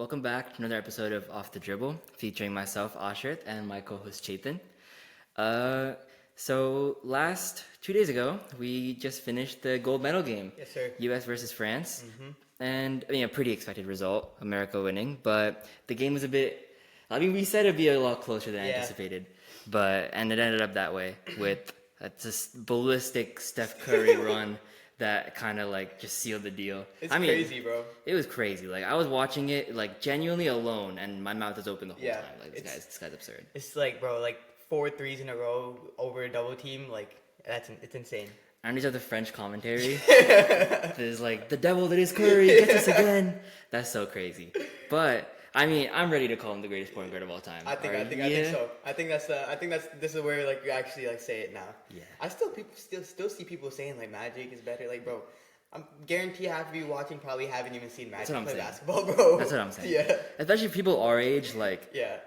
Welcome back to another episode of Off the Dribble, featuring myself, Aashrith, and my co-host, Chetan. So last 2 days ago, we just finished the gold medal game. Yes, sir. U.S. versus France. And, I mean, a pretty expected result, America winning. But the game was we said it'd be a lot closer than anticipated. And it ended up that way with a just ballistic Steph Curry run that kind of just sealed the deal. Crazy, bro. It was crazy. I was watching it genuinely alone, and my mouth was open the whole time. This guy's absurd. It's 4 threes in a row over a double team. It's insane. And these are the French commentary. There's the devil that is Curry gets us again. That's so crazy. But I'm ready to call him the greatest point guard of all time. I think so. I think this is where you actually say it now. Yeah. I still see people saying Magic is better. Bro, I'm guarantee half of you watching probably haven't even seen Magic play basketball, bro. That's what I'm saying. Yeah. Especially people our age, yeah.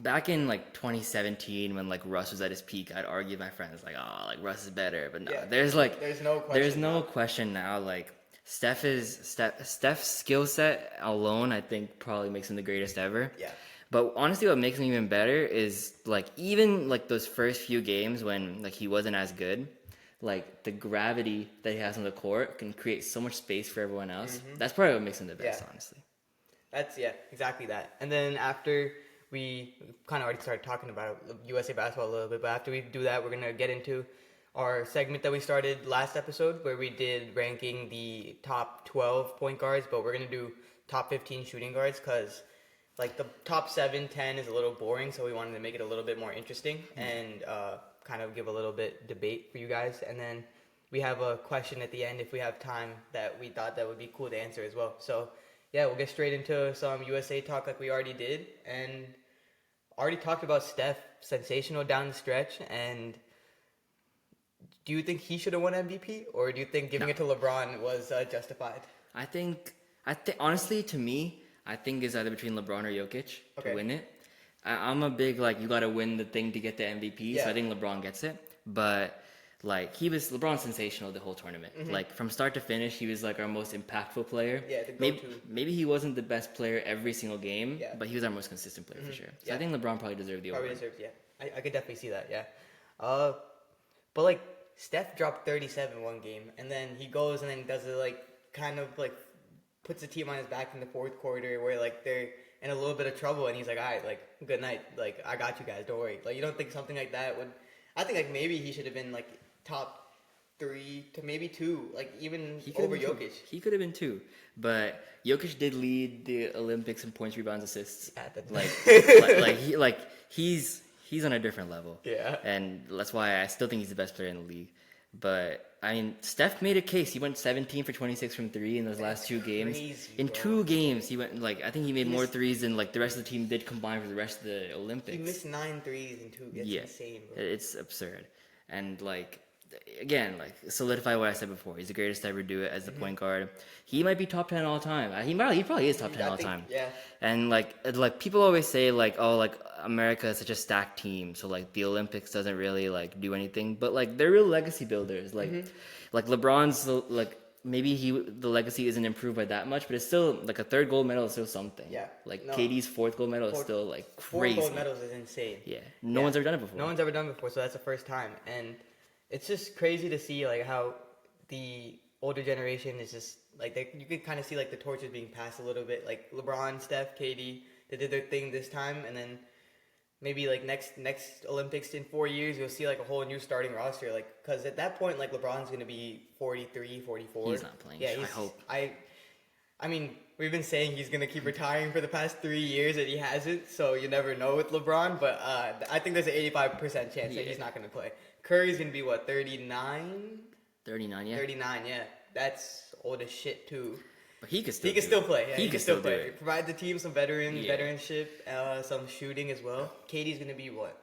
Back in 2017 when Russ was at his peak, I'd argue with my friends Russ is better, but no, there's no question now. Steph's skill set alone, I think, probably makes him the greatest ever. Yeah. But honestly, what makes him even better is even those first few games when he wasn't as good, the gravity that he has on the court can create so much space for everyone else. Mm-hmm. That's probably what makes him the best, honestly. That's exactly that. And then after we kind of already started talking about USA basketball a little bit, but after we do that, we're gonna get into our segment that we started last episode where we did ranking the top 12 point guards, but we're going to do top 15 shooting guards because the top 7, 10 is a little boring, so we wanted to make it a little bit more interesting and kind of give a little bit debate for you guys. And then we have a question at the end if we have time that we thought that would be cool to answer as well. So yeah, we'll get straight into some USA talk like we already did, and already talked about Steph, sensational down the stretch. And do you think he should have won MVP, or do you think giving it to LeBron was justified? I think honestly, to me, I think it's either between LeBron or Jokic to win it. I'm a big you got to win the thing to get the MVP, so I think LeBron gets it. But LeBron's sensational the whole tournament. Mm-hmm. From start to finish, he was our most impactful player. Yeah, the go-to. Maybe he wasn't the best player every single game, but he was our most consistent player for sure. So I think LeBron probably deserved the award. Probably deserves, I could definitely see that, but Steph dropped 37 one game, and then he goes and then does it puts the team on his back in the fourth quarter where they're in a little bit of trouble, and he's like, all right, good night, I got you guys, don't worry. You don't think something like that would? I think maybe he should have been top 3 to maybe 2, even over Jokic. He could have been 2, but Jokic did lead the Olympics in points, rebounds, assists. He's on a different level. Yeah. And that's why I still think he's the best player in the league. But, Steph made a case. He went 17 for 26 from 3 in those last 2 games. Crazy, in 2 games, he went, I think he made more threes than, the rest of the team did combined for the rest of the Olympics. He missed 9 threes in 2 games. It's insane, bro. It's absurd. And, again, solidify what I said before. He's the greatest to ever do it as the point guard. He might be top 10 all time. He probably is top 10 all time. Yeah. And people always say America is such a stacked team, so the Olympics doesn't really do anything. But they're real legacy builders. LeBron's maybe the legacy isn't improved by that much, but it's still a third gold medal is still something. Yeah. KD's 4th gold medal is still crazy. 4 gold medals is insane. Yeah. No one's ever done it before. No one's ever done it before, so that's the first time. And it's just crazy to see how the older generation is just you can kind of see the torch is being passed a little bit. LeBron, Steph, KD, they did their thing this time, and then maybe next Olympics in 4 years you'll see a whole new starting roster. Because at that point LeBron's gonna be 43, 44. He's not playing. I hope. I mean, we've been saying he's gonna keep retiring for the past 3 years, and he hasn't. So you never know with LeBron, but I think there's an 85% chance that he's not gonna play. Curry's gonna be 39? 39, yeah. 39, yeah. That's old as shit too. But he could still play. Yeah, he could still play. Provide the team some veteranship, some shooting as well. KD's gonna be what?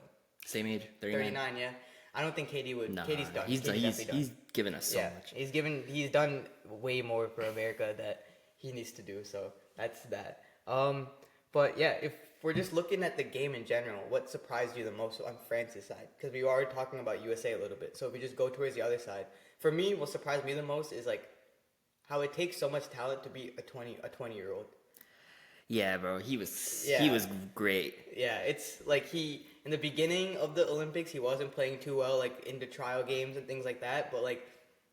Same age, 39. 39, yeah. I don't think KD would. No, KD's done. He's done. He's given us so much. He's done way more for America that he needs to do. So that's that. But yeah, if we're just looking at the game in general, what surprised you the most on France's side? Because we are talking about USA a little bit. So if we just go towards the other side, for me, what surprised me the most is how it takes so much talent to be a 20-year-old. Yeah, bro. He was great. Yeah, it's like he in the beginning of the Olympics he wasn't playing too well, like in the trial games and things like that. But like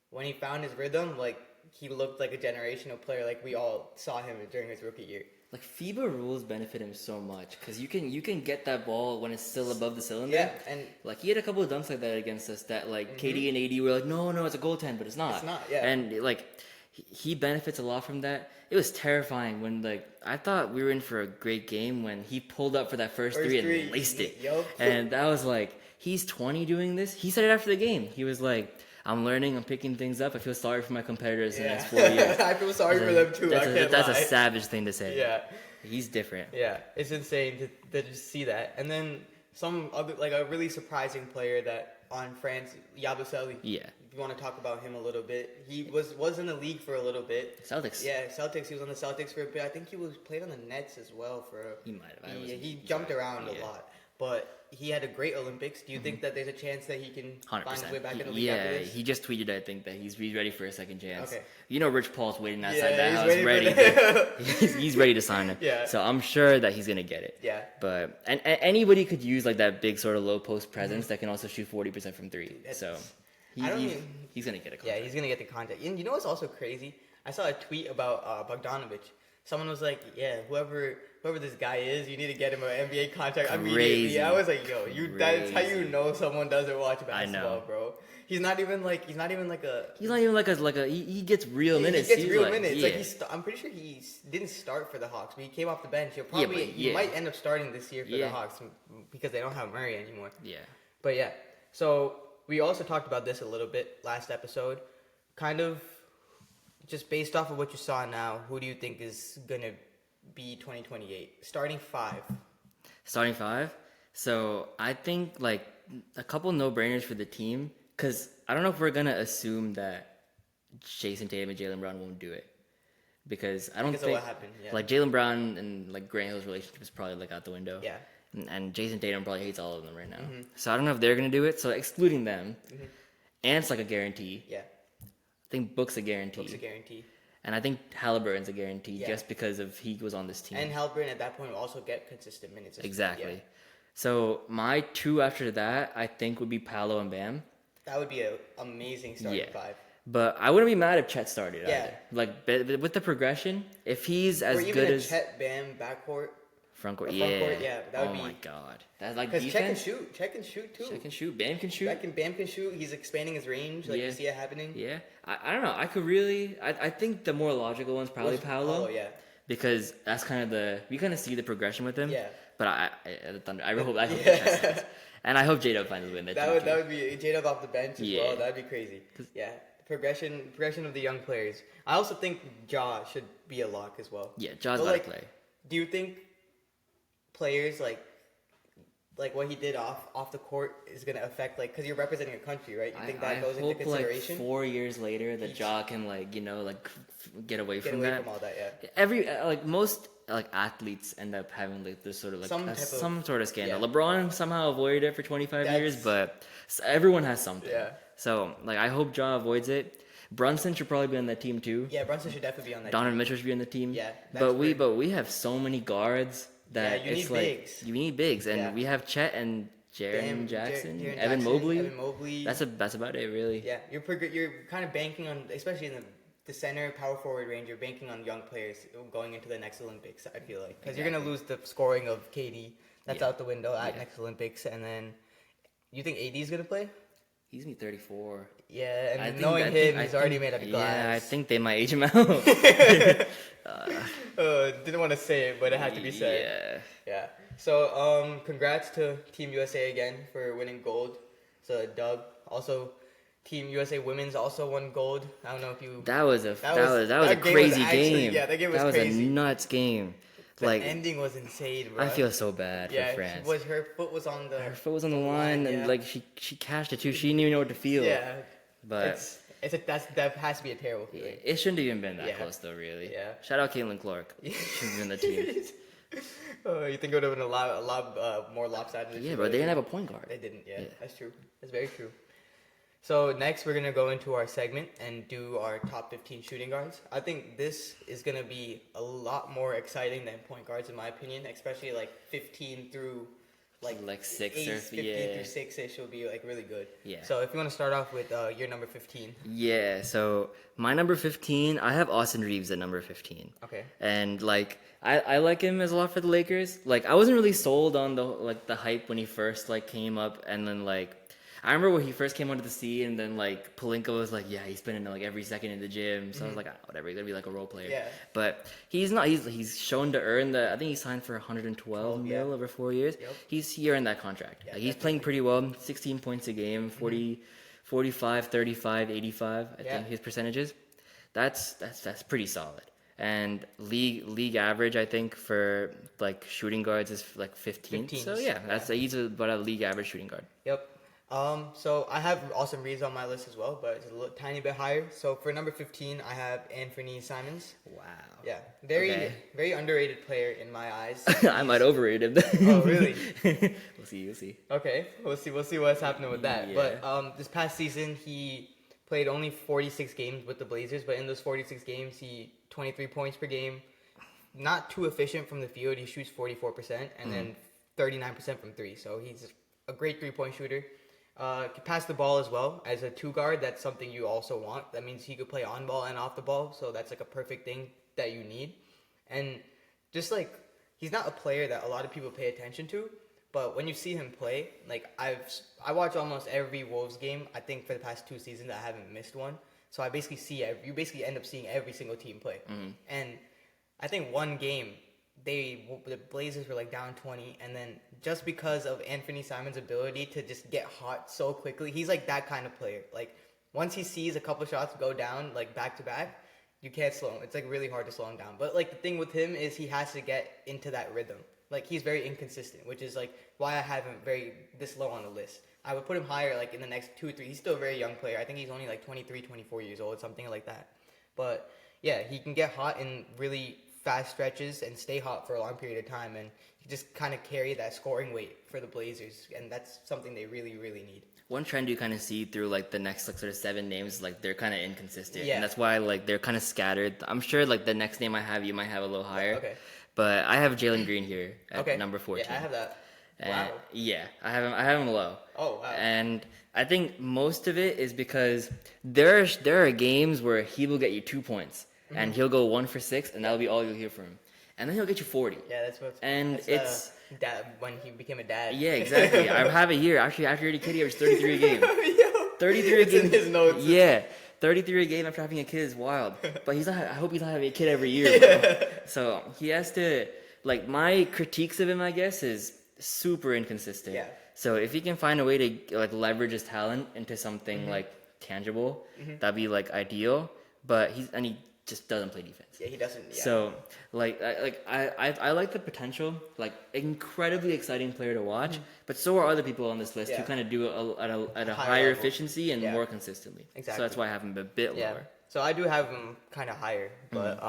when he found his rhythm, like he looked like a generational player. Like we all saw him during his rookie year. Like FIBA rules benefit him so much because you can get that ball when it's still above the cylinder. Yeah, and like he had a couple of dunks like that against us that like KD and AD were like, no, it's a goaltend, but it's not. It's not. Yeah, and like he benefits a lot from that. It was terrifying when like I thought we were in for a great game when he pulled up for that first three and laced it. Yep. And that was like he's 20 doing this. He said it after the game. He was like, I'm learning, I'm picking things up. I feel sorry for my competitors in the next 4 years. I feel sorry for them too. That's a savage thing to say. Yeah. He's different. Yeah, it's insane to just see that. And then some other, like a really surprising player that on France, Yabusele. Yeah. If you want to talk about him a little bit, he was in the league for a little bit. Celtics. Yeah, Celtics. He was on the Celtics for a bit. I think he played on the Nets as well for. He might have. He jumped around a lot, but he had a great Olympics. Do you think that there's a chance that he can 100%. find his way back in the league Yeah, after this? he just tweeted, I think, that he's ready for a second chance. Okay. You know Rich Paul's waiting outside Yeah, that he's house waiting ready. He's ready to sign him. Yeah. So I'm sure that he's going to get it. Yeah. But and anybody could use like that big sort of low post presence that can also shoot 40% from three. So he's going to get a contract. Yeah, he's going to get the contract. And you know what's also crazy? I saw a tweet about Bogdanovich. Someone was like, yeah, whoever this guy is, you need to get him an NBA contract immediately. I was like, yo, that's how you know someone doesn't watch basketball, bro. He's not even like a. He gets real minutes. He gets real minutes. Yeah. Like I'm pretty sure he didn't start for the Hawks, but he came off the bench. He might end up starting this year for the Hawks because they don't have Murray anymore. Yeah. But yeah, so we also talked about this a little bit last episode. Kind of just based off of what you saw now, who do you think is going to be 2028? Starting five. So I think like a couple no-brainers for the team because I don't know if we're going to assume that Jason Tatum and Jaylen Brown won't do it. Because I don't think of what happened, yeah. Like Jaylen Brown and like Grant Hill's relationship is probably like out the window. Yeah. And Jason Tatum probably hates all of them right now. Mm-hmm. So I don't know if they're going to do it. So excluding them, and it's like a guarantee. Yeah. I think Book's a guarantee. And I think Halliburton's a guarantee just because of he was on this team. And Halliburton at that point will also get consistent minutes. Exactly. Yeah. So my two after that, I think would be Paolo and Bam. That would be an amazing starting five. But I wouldn't be mad if Chet started either. Like with the progression, if he's as good as Chet Bam backcourt. Frontcourt, that would be. Oh my god, that's like because defense. Chet can shoot too. Chet can shoot. Bam can shoot. Bam can shoot. He's expanding his range. Like you see it happening. Yeah, I don't know. I could really. I think the more logical one's probably Paolo. Yeah. Because that's kind of we kind of see the progression with him. Yeah. But I hope Chet starts. And I hope J-Dub finds his way in that would be J-Dub off the bench as well. That'd be crazy. Yeah. Progression of the young players. I also think Ja should be a lock as well. Yeah, Ja's got to play. Do you think players like what he did off the court is going to affect because you're representing a country, right? You think that goes into consideration? 4 years later that Ja can get away from from all that, yeah. Every most athletes end up having this sort of some sort of scandal. Yeah. LeBron somehow avoided it for 25 years, but everyone has something. Yeah. So I hope Ja avoids it. Brunson should probably be on that team too. Yeah, Brunson should definitely be on that Donovan Mitchell should be on the team. Yeah. But we have so many guards that you need bigs. And we have Chet and Jaren Jackson, Evan Mobley. That's about it, really. Yeah, you're kind of banking on, especially in the center power forward range. You're banking on young players going into the next Olympics. I feel like because you're gonna lose the scoring of KD. That's out the window at next Olympics. And then you think AD is gonna play? He's gonna be 34. Yeah, and knowing him, he's already made up glass. Yeah, I think they might age him out. Didn't want to say it, but it had to be said. Yeah. So, congrats to Team USA again for winning gold. It's a dub. Also, Team USA Women's also won gold. I don't know if you. That was a crazy game. Yeah, that game was crazy. That was a nuts game. The ending was insane, bro. I feel so bad for France. Her foot was on the line, and she cashed it too. She didn't even know what to feel. Yeah, but that has to be a terrible feeling. It shouldn't have even been that close though, really. Yeah. Shout out Caitlin Clark. She's in the team. You think it would have been a lot more lopsided? Yeah, but they didn't have a point guard. They didn't. Yeah, that's true. That's very true. So next we're gonna go into our segment and do our top 15 shooting guards. I think this is gonna be a lot more exciting than point guards in my opinion, especially like 15 through like six eight, or 15 through 6-ish will be like really good. Yeah. So if you want to start off with your number 15. Yeah, so my number 15, I have Austin Reeves at number 15. Okay. And like I like him as a lot for the Lakers. Like I wasn't really sold on the hype when he first like came up, and then like I remember when he first came onto the scene, and then like Pelinka was like, yeah, he's spending like every second in the gym. So I was like, whatever, he's gonna be like a role player. Yeah. But he's not. He's shown to earn the. I think he signed for 112 mil over 4 years. Yep. He earned that contract. Yeah, like, he's playing pretty well. 16 points a game, 45, 35, 85. I think his percentages. That's pretty solid. And league average, I think, for like shooting guards is like 15. So he's about a league average shooting guard. Yep. So I have Austin Reeves on my list as well, but it's a little, tiny bit higher. So for number 15, I have Anthony Simons. Wow. Yeah, very underrated player in my eyes. I might overrate him. Oh, really? We'll see. Okay, we'll see what's happening with that. Yeah. But this past season, he played only 46 games with the Blazers, but in those 46 games, he 23 points per game. Not too efficient from the field. He shoots 44% and then 39% from three. So he's a great three-point shooter. Can pass the ball as well. As a two guard, that's something you also want. That means he could play on ball and off the ball. So that's like a perfect thing that you need. And just like he's not a player that a lot of people pay attention to, but when you see him play, like I watch almost every Wolves game. I think for the past 2 seasons I haven't missed one. So I basically you basically end up seeing every single team play. And I think one game the Blazers were like down 20, and then just because of Anthony Simons' ability to just get hot so quickly, he's like that kind of player. Like once he sees a couple shots go down like back to back, you can't slow him. It's like really hard to slow him down. But like the thing with him is he has to get into that rhythm. Like he's very inconsistent, which is like why I have him this low on the list. I would put him higher like in the next 2 or 3. He's still a very young player. I think he's only like 23, 24 years old, something like that. But yeah, he can get hot in really fast stretches and stay hot for a long period of time, and he just kind of carry that scoring weight for the Blazers, and that's something they really, really need. One trend you kind of see through like the next like sort of 7 names, like they're kind of inconsistent, Yeah. and that's why like they're kind of scattered. I'm sure like the next name I have, you might have a little higher. Okay. But I have Jalen Green here at number 14. Yeah, I have that. And, Wow. yeah, I have him low. Oh, wow. And I think most of it is because there are games where he will get you 2 points, and he'll go 1 for 6, and that'll be all you'll hear from him. And then he'll get you 40. Yeah, that's what. And it's dad when he became a dad. Yeah, exactly. I have it here. Actually, after he had a kid, he averaged 33 a game. 33 a It's game. in his notes. Yeah, 33 a game after having a kid is wild. But he's not. I hope he's not having a kid every year. Bro. So he has to. Like my critiques of him, I guess, is super inconsistent. Yeah. So if he can find a way to like leverage his talent into something like tangible, that'd be like ideal. But he just doesn't play defense. Yeah, he doesn't. Yeah. So, I like the potential, like incredibly exciting player to watch. But so are other people on this list who kind of do it at a higher level. efficiency and more consistently. Exactly. So that's why I have him a bit lower. So I do have him kind of higher, but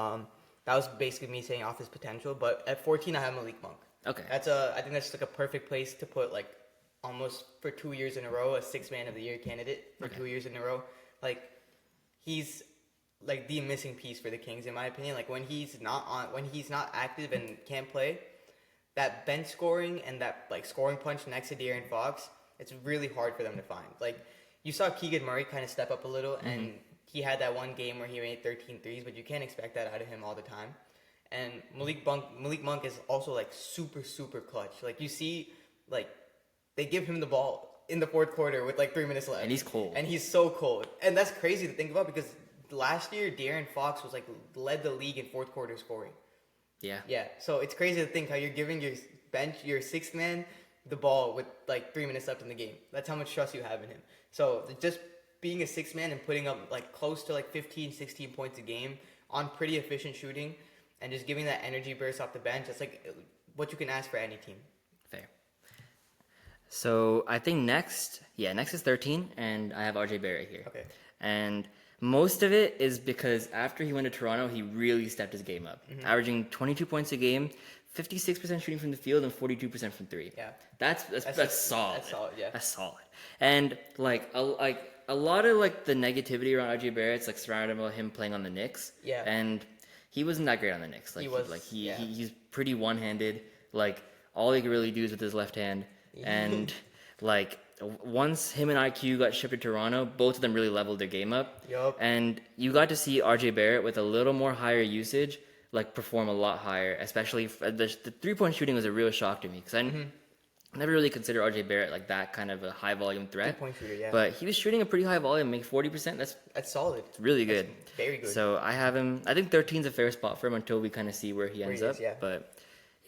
that was basically me saying off his potential. But at 14, I have Malik Monk. Okay. I think that's like a perfect place to put like almost for 2 years in a row a 6th man of the year candidate for 2 years in a row. Like he's like the missing piece for the Kings in my opinion. Like when he's not active and can't play, that bench scoring and that like scoring punch next to De'Aaron Fox, it's really hard for them to find. Like you saw Keegan Murray kind of step up a little, and he had that one game where he made 13 threes, but you can't expect that out of him all the time. And Malik Monk is also like super, super clutch. Like you see, like they give him the ball in the 4th quarter with like 3 minutes left. And he's cold. And he's so cold. And that's crazy to think about because last year De'Aaron Fox was like led the league in 4th quarter scoring. Yeah. Yeah. So it's crazy to think how you're giving your bench, your 6th man, the ball with like 3 minutes left in the game. That's how much trust you have in him. So just being a 6th man and putting up like close to like 15, 16 points a game on pretty efficient shooting and just giving that energy burst off the bench, that's like what you can ask for any team. Fair. So I think next is 13, and I have RJ Barrett here. Okay. And most of it is because after he went to Toronto, he really stepped his game up, averaging 22 points a game, 56% shooting from the field, and 42% from 3. Yeah. That's solid. That's solid, yeah. That's solid. And like a a lot of like the negativity around RJ Barrett's like surrounded about him playing on the Knicks. Yeah. And he wasn't that great on the Knicks. Like he's pretty one-handed. Like all he could really do is with his left hand. And like once him and IQ got shipped to Toronto, both of them really leveled their game up. Yup. And you got to see RJ Barrett with a little more higher usage, like perform a lot higher. Especially the 3-point shooting was a real shock to me because I never really considered RJ Barrett like that kind of a high volume threat. 3-point shooter, yeah. But he was shooting a pretty high volume, make 40%. That's solid. It's really good. That's very good. So I have him. I think 13 is a fair spot for him until we kind of see where he ends up. Yeah. But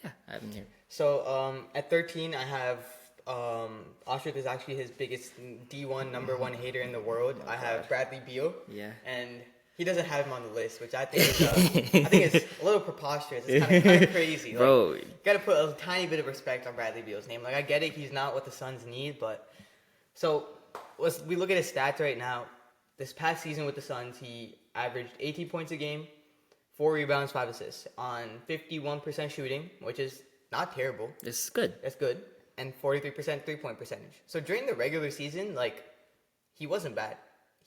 yeah, I have him here. So at 13, I have Aashrith is actually his biggest D1 number one hater in the world. I have Bradley Beal. Yeah. And he doesn't have him on the list, which I think is a little preposterous. It's kind of crazy. Like, Bro, you gotta put a tiny bit of respect on Bradley Beal's name. Like I get it, he's not what the Suns need, but so we look at his stats right now. This past season with the Suns, he averaged 18 points a game, 4 rebounds, 5 assists on 51% shooting, which is not terrible. it's good. That's good. And 43% 3-point percentage. So during the regular season, like, he wasn't bad.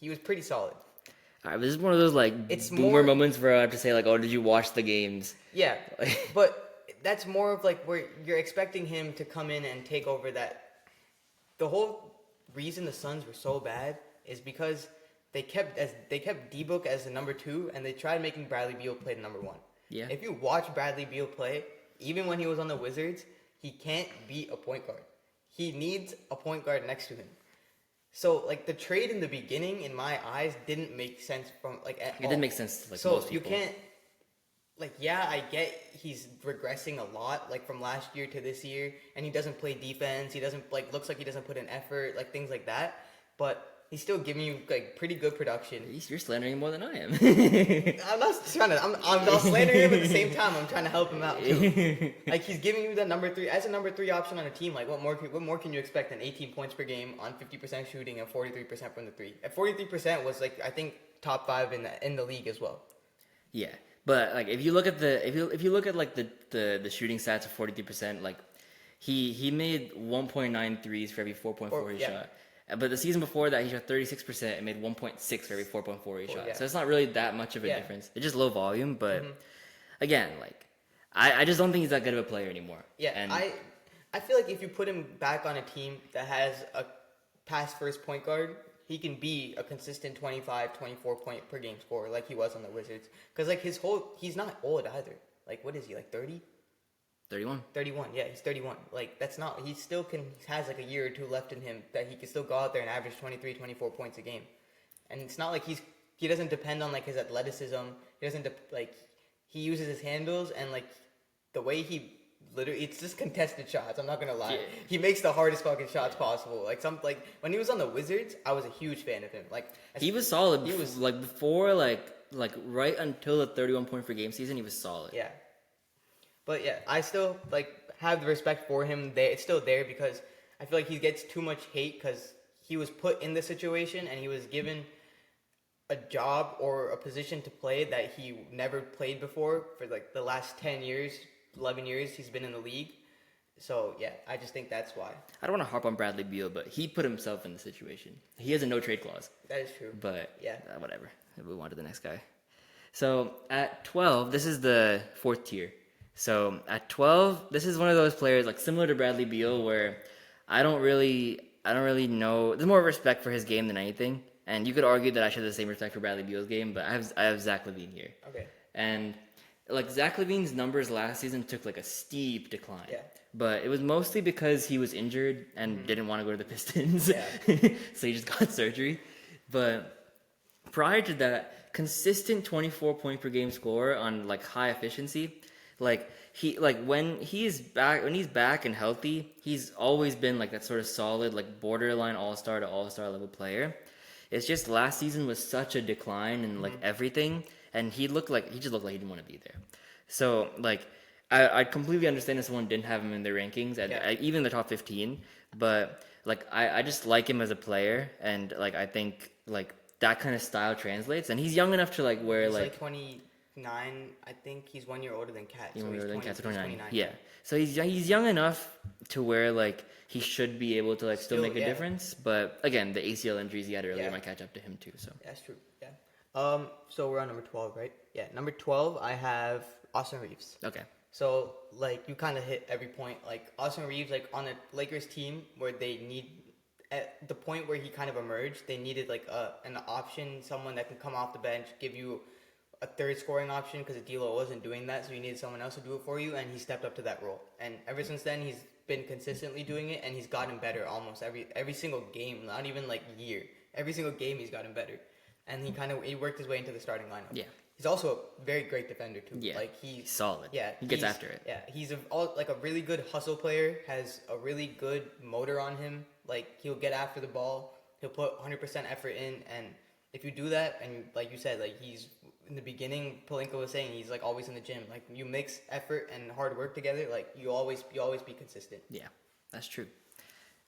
He was pretty solid. All right, this is one of those like It's boomer more- moments where I have to say like, oh, did you watch the games? Yeah, but that's more of like where you're expecting him to come in and take over that. The whole reason the Suns were so bad is because they kept D-Book as the number 2, and they tried making Bradley Beal play the number 1. Yeah. If you watch Bradley Beal play, even when he was on the Wizards, he can't beat a point guard. He needs a point guard next to him. So, like, the trade in the beginning, in my eyes, didn't make sense from, like, at all. It didn't make sense to, like, so most people. you can't, like, yeah, I get he's regressing a lot, like, from last year to this year, and he doesn't play defense, he doesn't, like, looks like he doesn't put in effort, like, things like that, but he's still giving you, like, pretty good production. You're slandering him more than I am. I'm not trying to, I'm not slandering him at the same time, I'm trying to help him out, too. Like, he's giving you that number 3, as a number 3 option on a team, like, what more can you expect than 18 points per game on 50% shooting and 43% from the 3? At 43% was, like, I think, top 5 in the league as well. Yeah, but like if you look at like the shooting stats of 43%, like he made 1.9 threes for every 4.4 he shot. But the season before that, he shot 36% and made 1.6 for every 4.4 he shot. Yeah. So it's not really that much of a difference. It's just low volume, but again, like I just don't think he's that good of a player anymore. Yeah, and I feel like if you put him back on a team that has a pass-first point guard, he can be a consistent 25, 24 point per game scorer like he was on the Wizards. Because, like, he's not old either. Like, what is he, like 30? 31. 31, yeah, he's 31. Like, that's not, he still has like a year or two left in him that he can still go out there and average 23, 24 points a game. And it's not like he doesn't depend on, like, his athleticism. He doesn't, he uses his handles and, like, the way he literally, it's just contested shots. I'm not gonna lie. Yeah. He makes the hardest fucking shots possible. Like when he was on the Wizards, I was a huge fan of him. Like he was solid. He was like before like right until the 31 point per game season, he was solid. Yeah. But yeah, I still like have the respect for him. It's still there because I feel like he gets too much hate because he was put in this situation and he was given a job or a position to play that he never played before for like the last 10 years. 11 years he's been in the league. So, yeah, I just think that's why. I don't want to harp on Bradley Beal, but he put himself in the situation. He has a no-trade clause. That is true. But, yeah, whatever. We'll move on to the next guy. So, at 12, this is the 4th tier. So, at 12, this is one of those players, like, similar to Bradley Beal, where I don't really know. There's more respect for his game than anything. And you could argue that I should have the same respect for Bradley Beal's game, but I have Zach LaVine here. Okay. And like Zach LaVine's numbers last season took like a steep decline. Yeah. But it was mostly because he was injured and didn't want to go to the Pistons. Yeah. So he just got surgery. But prior to that, consistent 24 point per game score on like high efficiency. Like when he's back and healthy, he's always been like that sort of solid, like borderline all-star to all-star level player. It's just last season was such a decline in like everything. And he just looked like he didn't want to be there. So, like, I completely understand if someone didn't have him in their rankings, and even the top 15. But, like, I just like him as a player, and, like, I think, like, that kind of style translates. And he's young enough to, like, where, he's like 20, I think he's 1 year older than Cat. He's so 1 year older than 20, Cat, so 29. 29. Yeah. So he's young enough to where like he should be able to like still make a yeah. difference. But again, the ACL injuries he had earlier might catch up to him too. So that's true. Yeah. So we're on number 12, right? Yeah. Number 12, I have Austin Reeves. okay. So like you kind of hit every point. Like Austin Reeves, like on a Lakers team where they need, at the point where he kind of emerged, they needed like an option, someone that can come off the bench, give you a third scoring option because D'Lo wasn't doing that, so you needed someone else to do it for you, and he stepped up to that role. And ever since then, he's been consistently doing it, and he's gotten better almost every single game, not even like year. Every single game he's gotten better, and he worked his way into the starting lineup. Yeah. He's also a very great defender too. Yeah. Like he's solid. Yeah. He gets after it. Yeah. He's like a really good hustle player. Has a really good motor on him. Like he'll get after the ball. He'll put 100% effort in, and if you do that, and like you said, like he's in the beginning, Palenka was saying he's like always in the gym. Like you mix effort and hard work together, like you always be consistent. Yeah, that's true.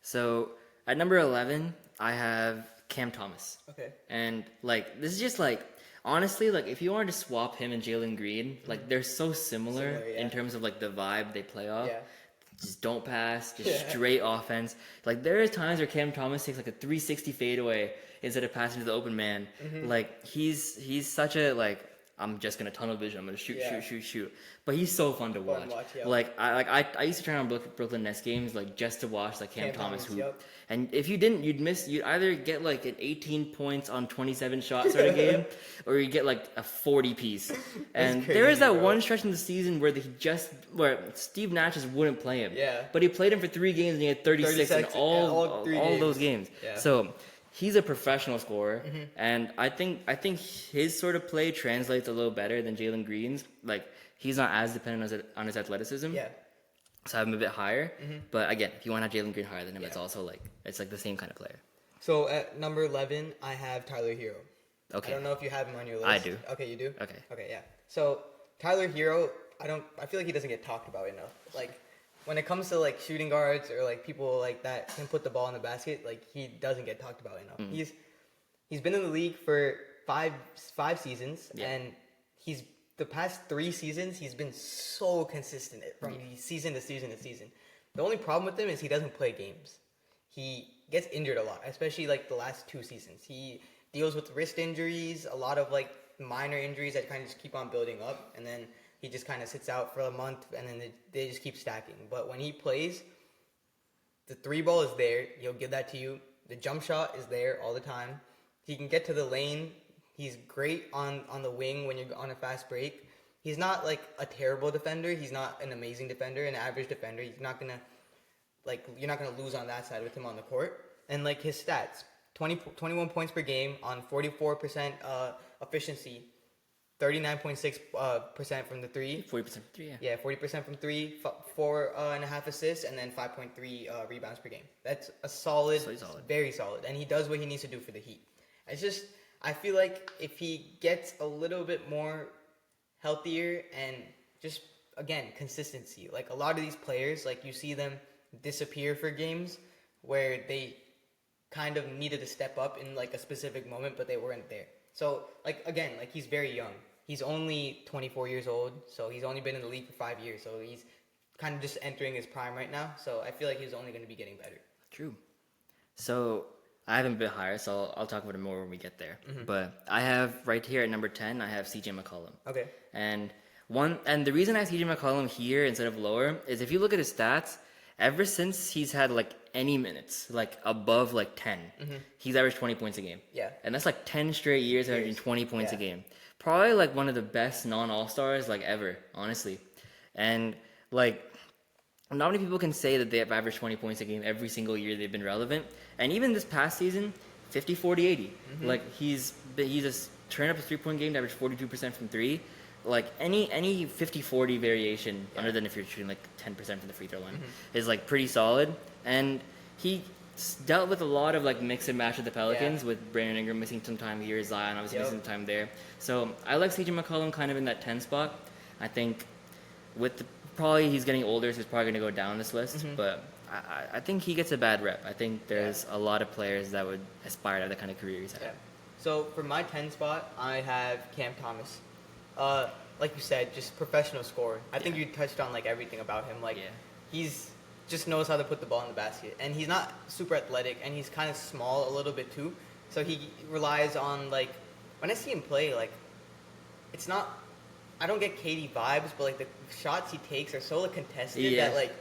So at number 11, I have Cam Thomas. Okay. And like this is just like honestly, like if you wanted to swap him and Jalen Green, like they're so similar in terms of like the vibe they play off. Yeah. Just don't pass, just straight offense. Like there are times where Cam Thomas takes like a 360 fadeaway instead of passing to the open man. Like he's such a like I'm just gonna tunnel vision. I'm gonna shoot. But he's so fun to watch. Like I used to turn on Brooklyn Nets games like just to watch like Cam Thomas hoop. Yep. And if you didn't, you'd either get like an 18 points on 27 shots sort of game, or you get like a 40 piece. And there is that one stretch in the season where where Steve Nash just wouldn't play him. Yeah. But he played him for 3 games and he had 36 in all those games. Yeah. So he's a professional scorer, and I think his sort of play translates a little better than Jalen Green's. Like he's not as dependent on his athleticism. Yeah. So I have him a bit higher, but again, if you want to have Jalen Green higher than him, it's also like the same kind of player. So at number 11, I have Tyler Hero. Okay. I don't know if you have him on your list. I do. Okay, you do. Okay, yeah. So Tyler Hero, I feel like he doesn't get talked about enough. Like when it comes to like shooting guards or like people like that can put the ball in the basket, like he doesn't get talked about enough. He's been in the league for five seasons, and the past 3 seasons he's been so consistent from season to season to season. The only problem with him is he doesn't play games. He gets injured a lot, especially like the last 2 seasons. He deals with wrist injuries, a lot of like minor injuries that kind of just keep on building up, and then he just kind of sits out for a month, and then they just keep stacking. But when he plays, the 3 ball is there. He'll give that to you. The jump shot is there all the time. He can get to the lane. He's great on the wing when you're on a fast break. He's not like a terrible defender. He's not an amazing defender, an average defender. He's not gonna you're not gonna lose on that side with him on the court. And like his stats, 21 points per game on 44% efficiency. 39.6% from the 3. 40% from 3, yeah. Yeah, 40% from 3, 4.5 assists, and then 5.3 rebounds per game. That's a solid, very solid. And he does what he needs to do for the Heat. It's just, I feel like if he gets a little bit more healthier and just, again, consistency. Like a lot of these players, like you see them disappear for games where they kind of needed to step up in like a specific moment, but they weren't there. So, like, again, like he's very young. He's only 24 years old, so he's only been in the league for 5 years. So he's kind of just entering his prime right now. So I feel like he's only going to be getting better. True. So I have him a bit higher, so I'll talk about it more when we get there. But I have right here at number 10, I have CJ McCollum. Okay. And the reason I have CJ McCollum here instead of lower is if you look at his stats, ever since he's had like any minutes, like above like 10, he's averaged 20 points a game. Yeah. And that's like 10 straight years averaging 20 points a game. Probably like one of the best non-all-stars like ever, honestly. And like not many people can say that they have averaged 20 points a game every single year they've been relevant. And even this past season, 50, 40, 80. Like he's just turned up a 3-point game to average 42% from 3. Like any 50-40 variation, other than if you're shooting like 10% from the free throw line, is like pretty solid. And he dealt with a lot of like mix and match with the Pelicans, with Brandon Ingram missing some time here, Zion obviously missing some time there. So I like CJ McCollum kind of in that 10 spot. I think probably he's getting older, so he's probably going to go down this list. But I think he gets a bad rep. I think there's a lot of players that would aspire to have the kind of career he's had. So for my 10 spot, I have Cam Thomas. like you said, just professional scorer. I think you touched on like everything about him. Like he's just knows how to put the ball in the basket, and he's not super athletic, and he's kind of small a little bit too. So he relies on like when I see him play, like it's not. I don't get KD vibes, but like the shots he takes are so like contested that like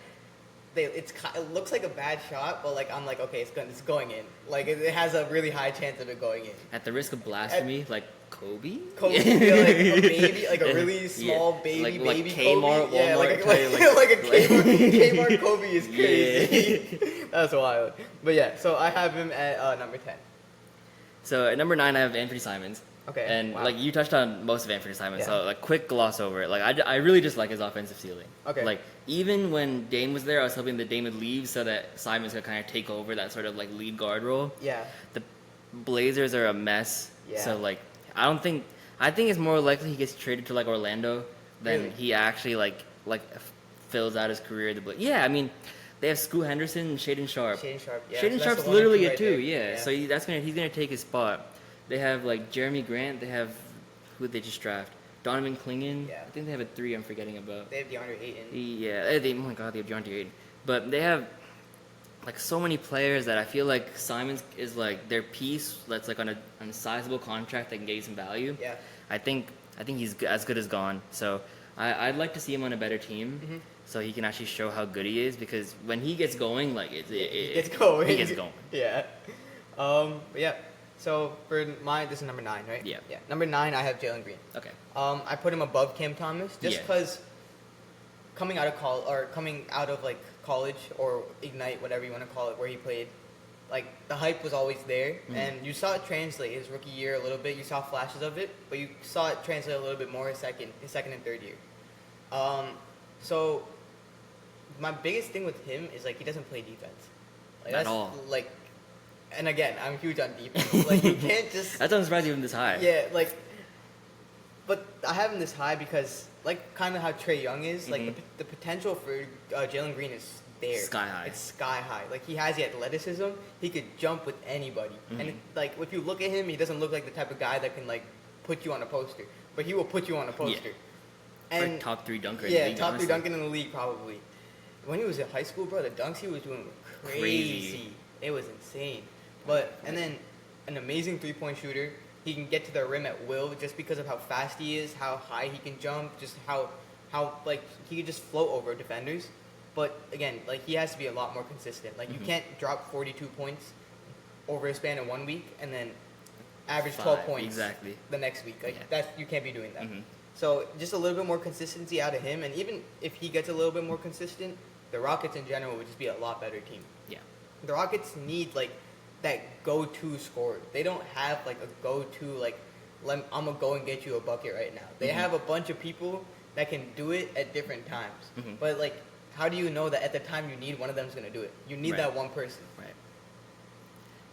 it looks like a bad shot, but like I'm like okay, it's going in. Like it has a really high chance of it going in. At the risk of blasphemy, like Kobe, like a baby, like a really small baby Kmart, Kobe. Yeah, like a Kmart Kobe is crazy. That's wild. But yeah, so I have him at number 10. So at number 9, I have Anthony Simons. Okay. And like you touched on most of Anthony Simons, so like quick gloss over it. Like I really just like his offensive ceiling. Okay. Like even when Dame was there, I was hoping that Dame would leave so that Simons could kind of take over that sort of like lead guard role. Yeah. The Blazers are a mess. Yeah. So like I think it's more likely he gets traded to like Orlando than he actually like fills out his career. Yeah, I mean. They have Scoot Henderson and Shaden Sharp. Yeah. Shaden Sharp's literally a 2, yeah. So he's gonna take his spot. They have like Jeremy Grant. They have who did they just draft? Donovan Clingan. Yeah. I think they have a 3 I'm forgetting about. They have DeAndre Ayton. Oh my god, they have DeAndre Ayton. But they have like so many players that I feel like Simons is like their piece that's like on a sizable contract that can get you some value. Yeah. I think he's as good as gone. So I'd like to see him on a better team. Mm-hmm. So he can actually show how good he is, because when he gets going, like he gets going. Yeah. Yeah. So for mine, this is number 9, right? Yeah. Yeah. Number 9, I have Jalen Green. Okay. I put him above Cam Thomas just because coming out of like college or Ignite, whatever you want to call it, where he played, like the hype was always there, and you saw it translate his rookie year a little bit. You saw flashes of it, but you saw it translate a little bit more his second and third year. So my biggest thing with him is like he doesn't play defense. Like, at all. Like, and again, I'm huge on defense. Like you can't just. That doesn't surprise you even this high. Yeah, like, but I have him this high because like kind of how Trae Young is. Like the potential for Jalen Green is there. Sky high. It's sky high. Like he has the athleticism. He could jump with anybody. And like if you look at him, he doesn't look like the type of guy that can like put you on a poster. But he will put you on a poster. Yeah. And top 3 dunker. Yeah, in the league, top honestly. 3 dunker in the league probably. When he was in high school, bro, the dunks he was doing were crazy. It was insane. But and then an amazing 3-point shooter. He can get to the rim at will just because of how fast he is, how high he can jump, just how like he can just float over defenders. But again, like he has to be a lot more consistent. Like you can't drop 42 points over a span of 1 week and then average 12 points the next week. Like you can't be doing that. So just a little bit more consistency out of him, and even if he gets a little bit more consistent, the Rockets in general would just be a lot better team. Yeah. The Rockets need like that go-to scorer. They don't have like a go-to like I'm gonna go and get you a bucket right now. They have a bunch of people that can do it at different times. But like, how do you know that at the time you need one of them is gonna do it? You need that one person. Right.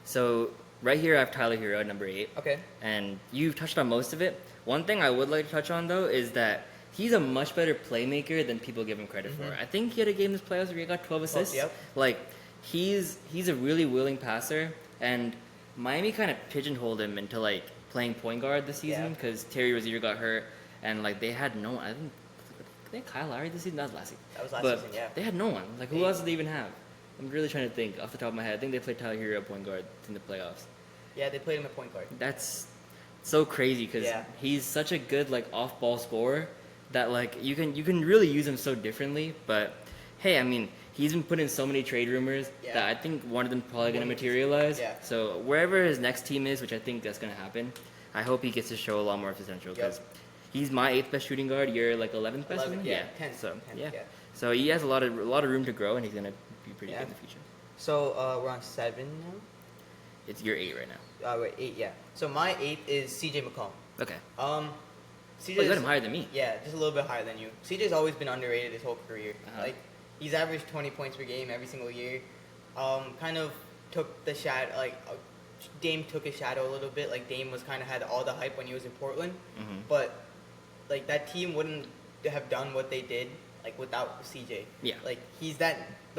So right here I have Tyler Hero at number 8. Okay. And you've touched on most of it. One thing I would like to touch on, though, is that he's a much better playmaker than people give him credit for. I think he had a game this playoffs where he got 12 assists. Yep. Like, he's a really willing passer, and Miami kind of pigeonholed him into, like, playing point guard this season because Terry Rozier got hurt, and, like, they had no one. I think Kyle Lowry this season? That was last season. That was last season, yeah. They had no one. Like, who else did they even have? I'm really trying to think off the top of my head. I think they played Tyler Hero at point guard in the playoffs. Yeah, they played him at point guard. That's so crazy because he's such a good like off-ball scorer that like you can really use him so differently. But hey, I mean he's been put in so many trade rumors that I think one of them probably going to materialize. Yeah. So wherever his next team is, which I think that's going to happen, I hope he gets to show a lot more potential because he's my 8th best shooting guard. You're like 11th best. 10th. So 10th, so he has a lot of room to grow, and he's going to be pretty good in the future. So we're on 7 now. It's your 8 right now. Wait, 8, yeah. So my 8 is CJ McCollum. Okay. CJ. You got him higher than me. Yeah, just a little bit higher than you. CJ's always been underrated his whole career. Like he's averaged 20 points per game every single year. Kind of took the shadow. Like Dame took his shadow a little bit. Like Dame was kind of had all the hype when he was in Portland, but like that team wouldn't have done what they did like without CJ. Yeah. Like he's the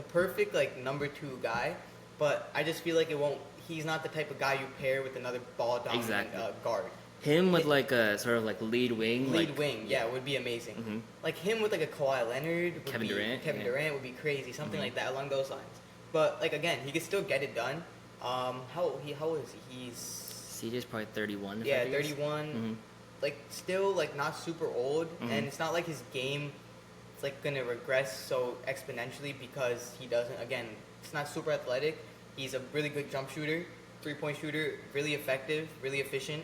perfect like number 2 guy, but I just feel like it won't. He's not the type of guy you pair with another ball dominant guard. Him with like a sort of like lead wing. Would be amazing. Mm-hmm. Like him with like a Kawhi Leonard, Kevin Durant would be crazy, something like that along those lines. But like again, he could still get it done. How old is he? He's CJ's probably 31. Yeah, 31. Mm-hmm. Like still like not super old, Mm-hmm. and it's not like his game is like gonna regress so exponentially because he doesn't. Again, it's not super athletic. He's a really good jump shooter, 3-point shooter, really effective, really efficient,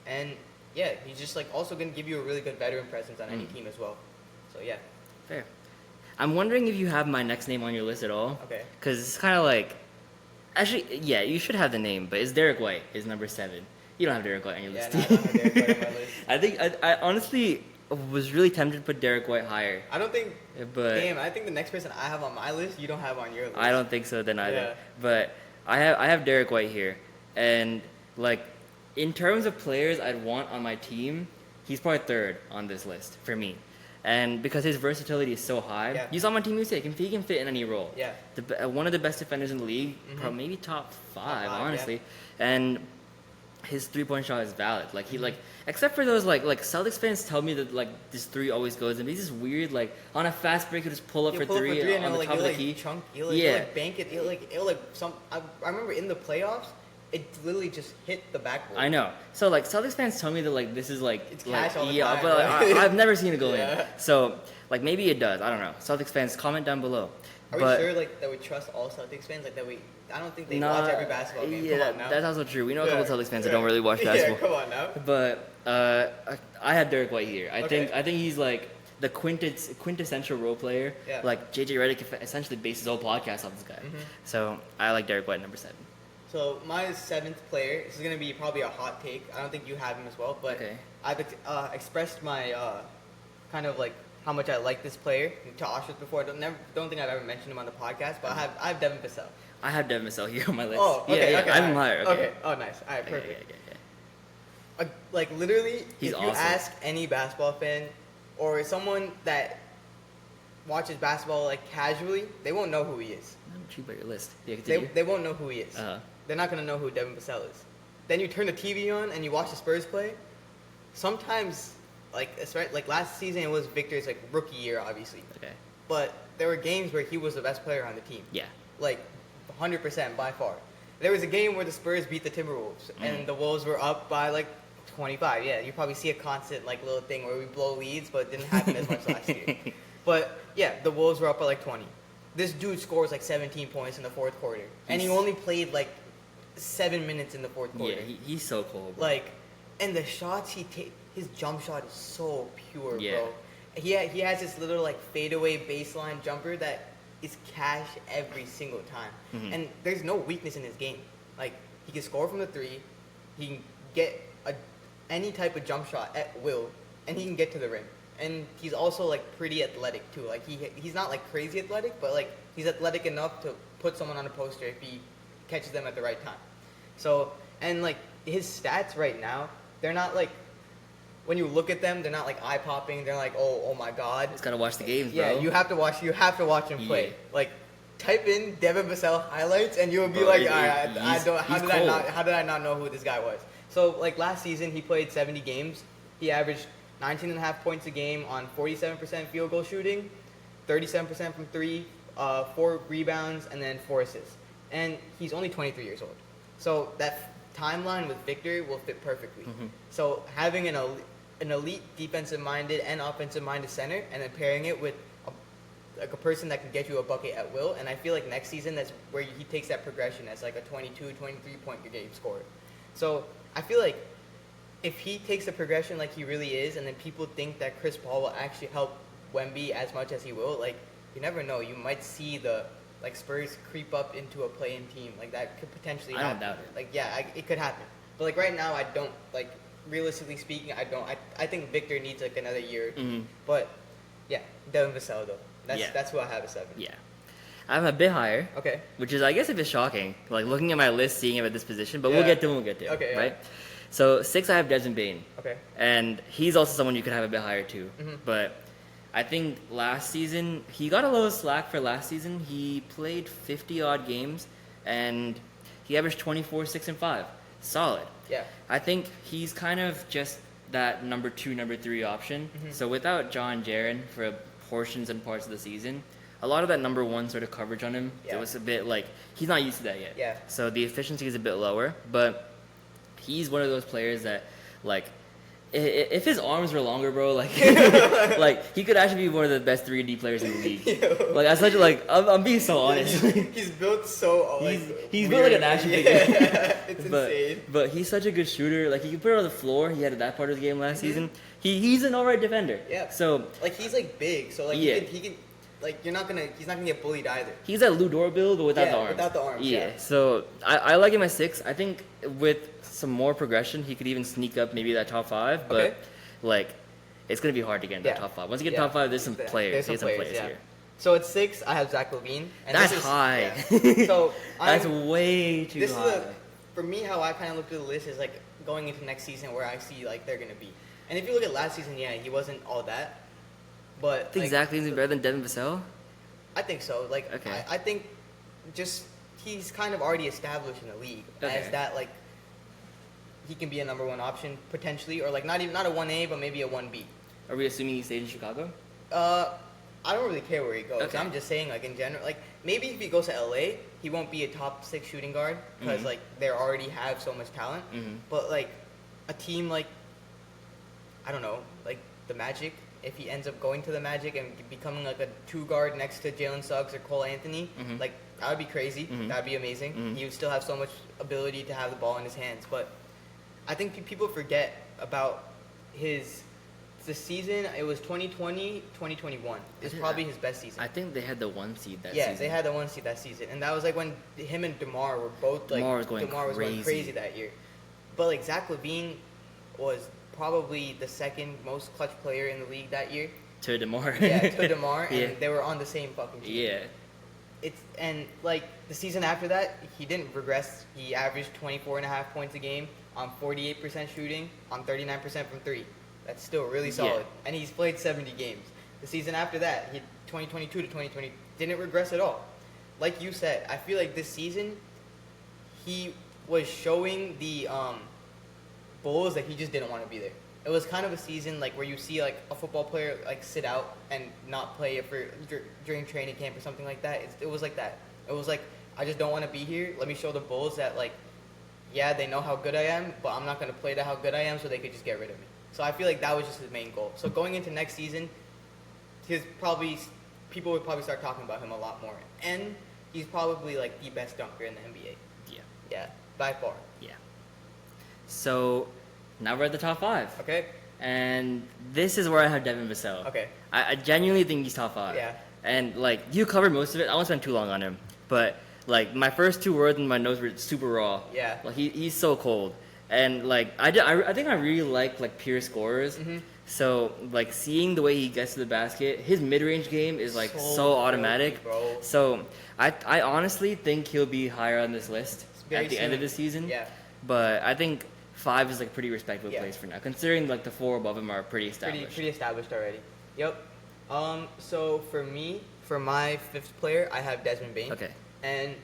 and yeah, he's just like also gonna give you a really good veteran presence on any team as well. So yeah. Fair. I'm wondering if you have my next name on your list at all. Okay. Because it's kind of like, actually, yeah, you should have the name, but it's Derek White is number 7. You don't have Derek White on your list. Yeah, no, I don't have Derek White on my list. I think I honestly was really tempted to put Derek White higher. I don't think. But Damn, I think the next person I have on my list, you don't have on your list. I don't think so then either. Yeah. But I have Derek White here, and like in terms of players I'd want on my team, he's probably 3rd on this list for me. And because his versatility is so high, Yeah. you saw my team you say he can fit in any role. Yeah. One of the best defenders in the league, probably maybe top 5, honestly. Yeah. And his 3-point shot is valid. Like he like, except for those like Celtics fans tell me that like this 3 always goes in. He's just weird. Like on a fast break, he'll just pull up for 3 on the top of the key. He'll like bank it. He'll like some. I remember in the playoffs, it literally just hit the backboard. I know. So like Celtics fans tell me that like this is like it's cash all the yeah, time, but like, I've never seen it go in. Yeah. So like maybe it does. I don't know. Celtics fans, comment down below. Are we sure like that we trust all Celtics fans? Like that we? I don't think they watch every basketball game. Yeah, come on now. that's also true. We know a couple Celtics fans that don't really watch basketball. Yeah, come on now. But I have Derek White here. I think he's like the quintessential role player. Yeah. Like JJ Redick essentially based his whole podcast off this guy. So I like Derek White number 7. So my 7th player. This is gonna be probably a hot take. I don't think you have him as well, but I've expressed my kind of like how much I like this player to Aashrith before. Don't think I've ever mentioned him on the podcast, but I have Devin Vassell. I have Devin Vassell here on my list. Oh, okay, yeah. okay. I have him higher. Okay. Oh, nice. All right, perfect. Okay. Like literally, He's if you awesome. ask any basketball fan or someone that watches basketball like casually, they won't know who he is. I'm intrigued by your list. Yeah, they won't know who he is. Uh-huh. They're not gonna know who Devin Vassell is. Then you turn the TV on and you watch the Spurs play. Sometimes, like last season, it was Victor's like rookie year, obviously. Okay. But there were games where he was the best player on the team. Yeah. Like 100% by far. There was a game where the Spurs beat the Timberwolves and the Wolves were up by like 25. Yeah, you probably see a constant like little thing where we blow leads, but it didn't happen as much last year. But yeah, the Wolves were up by like 20. This dude scores like 17 points in the 4th quarter, and he only played like 7 minutes in the 4th quarter. Yeah, he's so cool. Bro. Like, and the shots his jump shot is so pure, yeah. bro. He has this little like fadeaway baseline jumper that is cash every single time, and there's no weakness in his game. Like he can score from the 3, he can get any type of jump shot at will, and he can get to the rim. And he's also like pretty athletic too. Like he's not like crazy athletic, but like he's athletic enough to put someone on a poster if he catches them at the right time. So and like his stats right now, they're not like when you look at them, they're not like eye popping. They're like oh my god. Just gotta watch the games, bro. Yeah, you have to watch him play. Yeah. Like type in Devin Vassell highlights, and you'll be like, how did I not know who this guy was? So like last season, he played 70 games. He averaged 19.5 points a game on 47% field goal shooting, 37% from 3, 4 rebounds, and then 4 assists. And he's only 23 years old. So that timeline with Victor will fit perfectly. So having an elite defensive-minded and offensive-minded center, and then pairing it with a person that can get you a bucket at will, and I feel like next season that's where he takes that progression as like a 22, 23-point per game scorer. So I feel like if he takes the progression like he really is, and then people think that Chris Paul will actually help Wemby as much as he will, like you never know. You might see the like Spurs creep up into a play-in team. Like that could potentially happen. I don't doubt it. Like yeah, it could happen. But like right now, I don't like. Realistically speaking, I don't. I think Victor needs like another year. But yeah, Devin Vassell though. That's who I have at 7. Yeah. I have a bit higher. Okay. Which is, I guess, a bit shocking. Like, looking at my list, seeing him at this position. But we'll get to him, Okay, right? So, 6, I have Desmond Bane. Okay. And he's also someone you could have a bit higher, too. But I think last season, he got a little slack for last season. He played 50-odd games, and he averaged 24, 6, and 5. solid. Yeah. I think he's kind of just that number 2, number 3 option. So without John Jaren for portions and parts of the season, a lot of that number 1 sort of coverage on him, it was a bit like, he's not used to that yet. Yeah. So the efficiency is a bit lower, but he's one of those players that, like, if his arms were longer, bro, like, like he could actually be one of the best 3D players in the league. Like, as such, like, I'm being so honest. He's built so like he's built like an action figure. It's insane. But he's such a good shooter. Like, he can put it on the floor. He had that part of the game last season. He's an alright defender. Yeah. So like he's like big. So like he can like he's not gonna get bullied either. He's that Lou Dort build, but without the arms. Without the arms. Yeah. So I like him at 6. I think with some more progression, he could even sneak up maybe that top 5. But like, it's gonna be hard to get in that top 5. Once you get top 5, there's some players. There's some players here. So at 6, I have Zach LaVine. And that's high. Yeah. So that's way too high. For me, how I kind of look at the list is like going into next season where I see like they're gonna be. And if you look at last season, he wasn't all that. But I think Zach LaVine's better than Devin Vassell. I think so. Like, I think just he's kind of already established in the league as that, like, he can be a number 1 option potentially, or like not a 1A, but maybe a 1B. Are we assuming he stays in Chicago? I don't really care where he goes. I'm just saying, like, in general, like, maybe if he goes to LA, he won't be a top 6 shooting guard because like they already have so much talent. But like a team like, I don't know, like the Magic. If he ends up going to the Magic and becoming like a 2 guard next to Jalen Suggs or Cole Anthony, like that would be crazy. That would be amazing. He would still have so much ability to have the ball in his hands. But I think people forget about the season. It was 2020, 2021. It's probably his best season. I think they had the 1 seed that season. Yeah, they had the 1 seed that season. And that was like when him and DeMar were both like, DeMar was going crazy that year. But like Zach LaVine was probably the 2nd most clutch player in the league that year. To DeMar. To DeMar, and they were on the same fucking team. Yeah. And like the season after that, he didn't regress. He averaged 24.5 points a game on 48% shooting on 39% from 3. That's still really solid. And he's played 70 games. The season after that, he 2022 to 2020 didn't regress at all. Like you said, I feel like this season he was showing the Bulls that he just didn't want to be there. It was kind of a season like where you see like a football player like sit out and not play during training camp or something like that. It was like that. It was like, I just don't want to be here. Let me show the Bulls that like, yeah, they know how good I am, but I'm not going to play to how good I am so they could just get rid of me. So I feel like that was just his main goal. So going into next season, people would probably start talking about him a lot more. And he's probably like the best dunker in the NBA. Yeah, by far. Yeah. So now we're at the top 5. Okay. And this is where I have Devin Vassell. Okay. I genuinely think he's top 5. Yeah. And like, you covered most of it. I won't spend too long on him. But like, my first 2 words in my notes were super raw. Yeah. Like, he's so cold. And like, I think I really like pure scorers. So like, seeing the way he gets to the basket, his mid-range game is like so automatic. Bro. So I honestly think he'll be higher on this list at the end of the season. Yeah. But I think 5 is like a pretty respectable place for now, considering like the 4 above him are pretty established. Pretty established already. Yep. So for me, for my 5th player, I have Desmond Bane. Okay. And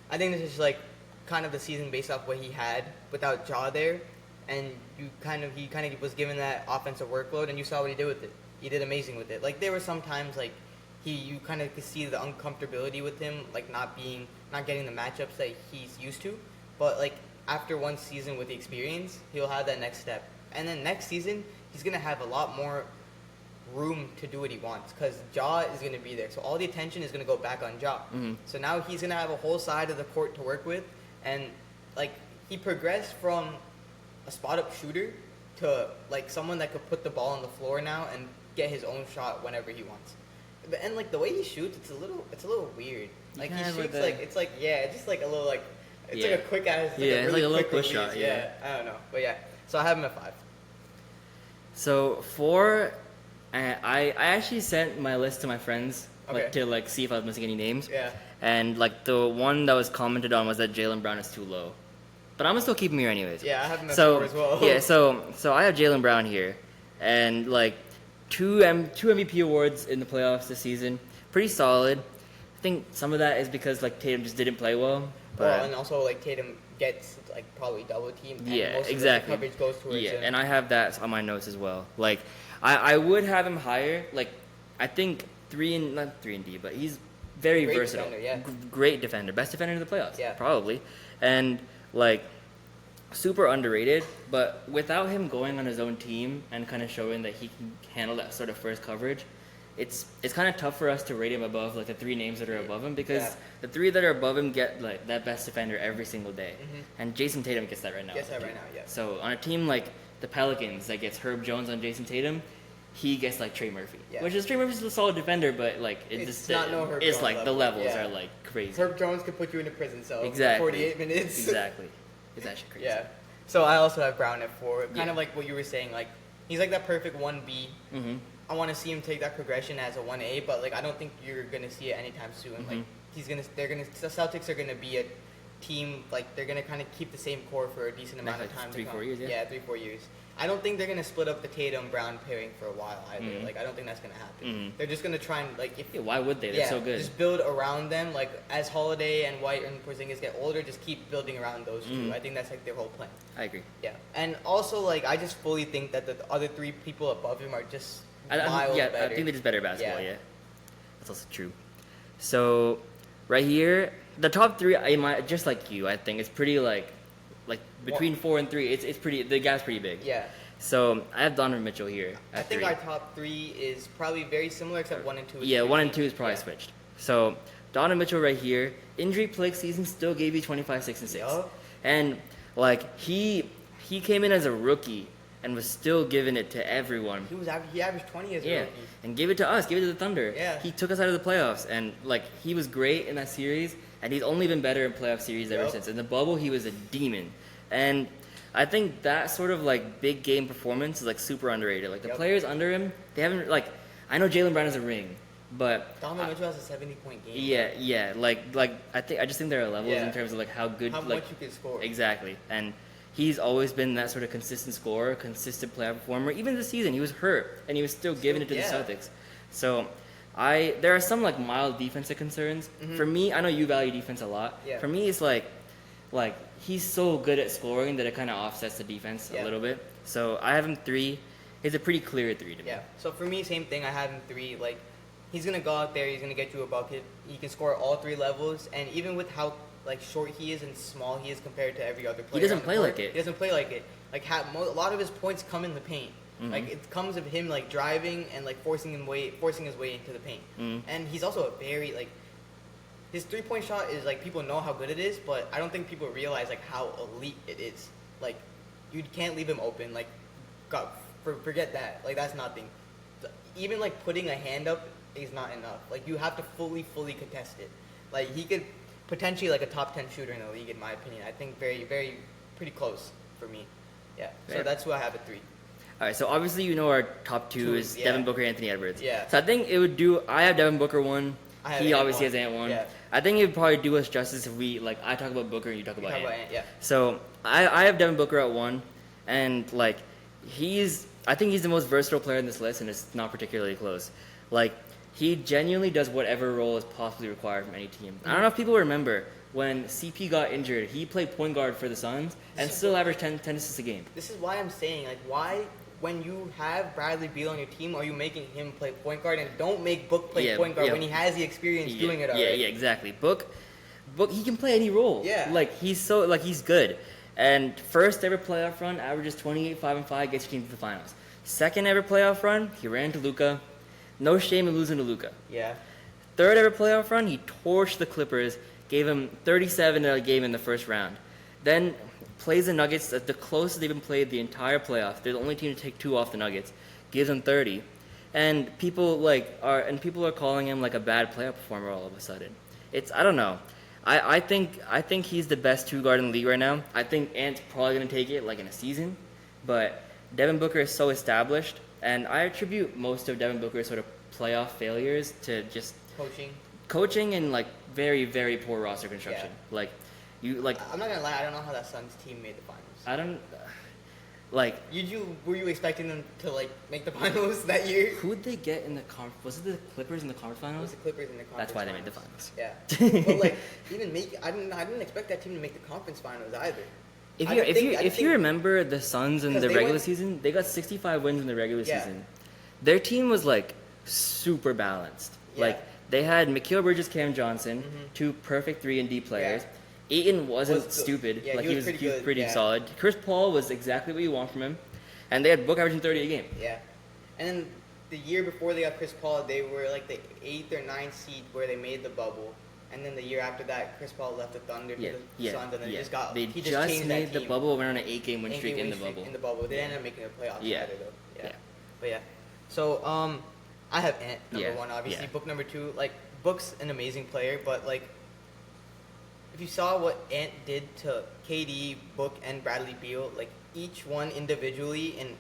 I think this is like kind of the season based off what he had without Ja there, and he kind of was given that offensive workload, and you saw what he did with it. He did amazing with it. Like there were some times like you kind of could see the uncomfortability with him, like not getting the matchups that he's used to, but like after 1 season with the experience, he'll have that next step. And then next season, he's going to have a lot more room to do what he wants because Ja is going to be there. So all the attention is going to go back on Ja. So now he's going to have a whole side of the court to work with. And like he progressed from a spot-up shooter to like someone that could put the ball on the floor now and get his own shot whenever he wants. And like the way he shoots, it's a little weird. Like he shoots it's like a little like it's like a quick ass. It's like a little push shot. Yeah, I don't know, but yeah. So I have him at 5. So 4, I actually sent my list to my friends to like see if I was missing any names. Yeah. And like the one that was commented on was that Jaylen Brown is too low, but I'm gonna still keep him here anyways. Yeah, I have him at 4 as well. Yeah, so I have Jaylen Brown here, and like two MVP awards in the playoffs this season, pretty solid. I think some of that is because like Tatum just didn't play well. Well, and also like Tatum gets like probably double teamed. And Yeah, most exactly. Of the coverage goes towards him. And I have that on my notes as well. Like, I would have him higher. Like, I think not 3 and D, but he's very Great versatile. defender, yeah. Great defender, best defender in the playoffs. Yeah. Probably, and like super underrated. But without him going on his own team and kind of showing that he can handle that sort of first coverage, it's kind of tough for us to rate him above like the 3 names that are above him, because the 3 that are above him get like that best defender every single day, and Jason Tatum gets that right now. So on a team like the Pelicans that gets Herb Jones on Jason Tatum, he gets like Trey Murphy, which is Trey Murphy's a solid defender, but like it's not no Herb it's Jones like level. the levels are like crazy. Herb Jones could put you in a prison cell exactly. for 48 minutes. Exactly, it's actually crazy. Yeah. So I also have Brown at 4. Kind of like what you were saying, like he's like that perfect 1B. I want to see him take that progression as a 1A, but like I don't think you're gonna see it anytime soon. Like the Celtics are gonna be a team, like they're gonna kind of keep the same core for a decent amount of time. 3-4 years. Yeah, 3-4 years. I don't think they're gonna split up the Tatum Brown pairing for a while either. Like I don't think that's gonna happen. They're just gonna try and like why would they? They're so good. Just build around them. Like as Holiday and White and Porzingis get older, just keep building around those two. I think that's like their whole plan. I agree. Yeah, and also like I just fully think that the other 3 people above him are just better. I think they're just better basketball. Yeah, that's also true. So right here, the top 3, just like you, I think it's pretty like between 4 and 3, it's pretty. The gap's pretty big. Yeah. So I have Donovan Mitchell here. I think 3. our top 3 is probably very similar, except 1 and 2. Yeah, 1 and 2 is probably switched. So Donovan Mitchell right here, injury plague season still gave you 25, 6 and 6, and like he came in as a rookie and was still giving it to everyone. He averaged 20 as a rookie. And gave it to us, gave it to the Thunder. Yeah. He took us out of the playoffs, and like he was great in that series, and he's only been better in playoff series ever since. In the bubble, he was a demon, and I think that sort of like big game performance is like super underrated. Like the players under him, they haven't like. I know Jaylen Brown has a ring, but Donovan Mitchell has a 70-point game. Yeah. Like I just think there are levels in terms of like how good, how much you can score. Exactly, and he's always been that sort of consistent scorer, consistent playoff performer. Even this season, he was hurt, and he was still giving it to the Celtics. So, there are some like mild defensive concerns. For me, I know you value defense a lot. For me, it's like he's so good at scoring that it kind of offsets the defense a little bit. So I have him 3. He's a pretty clear 3 to me. Yeah. So for me, same thing. I have him 3. Like he's gonna go out there. He's gonna get you a bucket. He can score all 3 levels, and even with how like short he is and small he is compared to every other player. He doesn't play like it. He doesn't play like it. Like a lot of his points come in the paint. Like it comes of him like driving and like forcing his way into the paint. And he's also a very like his 3-point shot is like people know how good it is, but I don't think people realize like how elite it is. Like you can't leave him open. Like forget that. Like that's nothing. Even like putting a hand up is not enough. Like you have to fully contest it. Like he could potentially like a top 10 shooter in the league, in my opinion. I think very, very pretty close for me. Yeah. So that's who I have at 3. All right. So obviously you know our top 2 is Devin Booker, Anthony Edwards. Yeah. So I think it would do. I have Devin Booker 1. He obviously has Ant 1. Yeah. I think it would probably do us justice if we like I talk about Booker and you talk about Ant. Yeah. So I have Devin Booker at 1, and like I think he's the most versatile player in this list, and it's not particularly close. Like he genuinely does whatever role is possibly required from any team. I don't know if people remember when CP got injured, he played point guard for the Suns and still averaged 10 assists a game. This is why I'm saying, like, why, when you have Bradley Beal on your team, are you making him play point guard, and don't make Book play point guard when he has the experience doing it already? Yeah, exactly. Book, he can play any role. Yeah. Like, he's good. And first ever playoff run, averages 28, 5 and 5, gets your team to the finals. Second ever playoff run, he ran to Luka. No shame in losing to Luka. Yeah. Third ever playoff run, he torched the Clippers, gave him 37 in a game in the first round. Then plays the Nuggets at the closest they've been played the entire playoff. They're the only team to take 2 off the Nuggets. Gives them 30. And people are calling him like a bad playoff performer all of a sudden. I don't know. I think he's the best 2 guard in the league right now. I think Ant's probably gonna take it like in a season, but Devin Booker is so established, and I attribute most of Devin Booker's sort of playoff failures to just coaching and like very, very poor roster construction. Yeah. I'm not gonna lie, I don't know how that Suns team made the finals. Like, were you expecting them to like make the finals that year? who'd they get in the was it the Clippers in the conference It finals? was the Clippers in the conference. That's why finals. they made the finals. Yeah, but like I didn't expect that team to make the conference finals either. If you remember the Suns in the regular season, they got 65 wins in the regular season. Their team was like super balanced. Yeah. Like they had Mikal Bridges, Cam Johnson, two perfect 3 and D players. Ayton wasn't stupid. Yeah, like he was pretty solid. Chris Paul was exactly what you want from him, and they had Book averaging 30 a game. Yeah, and then the year before they got Chris Paul, they were like the 8th or 9th seed where they made the bubble. And then the year after that, Chris Paul left the Thunder to the Suns, and then he just changed made that the bubble. Went on an 8-game win streak in the bubble. They ended up making the playoffs together though. Yeah. But yeah, so I have Ant number 1 obviously. Yeah. Book number 2, like Book's an amazing player, but like if you saw what Ant did to KD, Book, and Bradley Beal, like each one individually in